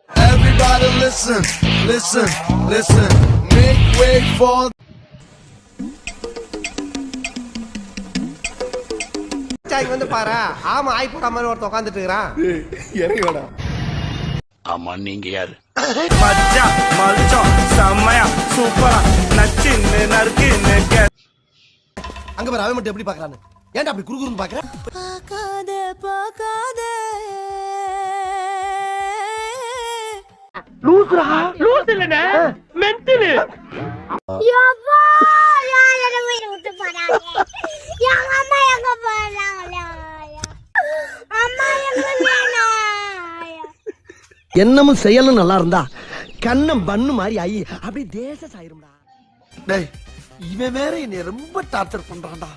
Everybody listen, listen, listen. Make way for. Sai வந்து பாரு, ஆமா ஆய் போற மாதிரி ஒருத்தன் உட்காந்துட்டு இருக்கான். இறங்கி வாடா. ஆமா நீங்க யாரு? மச்சான் மச்சான் செம்மையா சூப்பரா நச்சின்னு நறுக்கின்னு. அங்க பாரு, அவன் மட்டும் எப்படி பாக்குறான்னு. ஏன்டா அப்படி குறுகுறுன்னு பாக்குற? பார்க்காத பார்க்காத லூசுரா லூசு இல்லனே மென்டல். யப்பா யார வீடு விட்டு போறாங்க. எங்க அம்மா எங்க போறாங்க? அம்மா எங்க போறாங்க? என்னமும் செயலும் நல்லா இருந்தா கண்ணம் பண்ணு மாதிரி ஆயி அப்படி தேச சாயிரும்டா. டேய், இவன் வேற என்னை ரொம்ப டார்ச்சர் பண்றான்டா.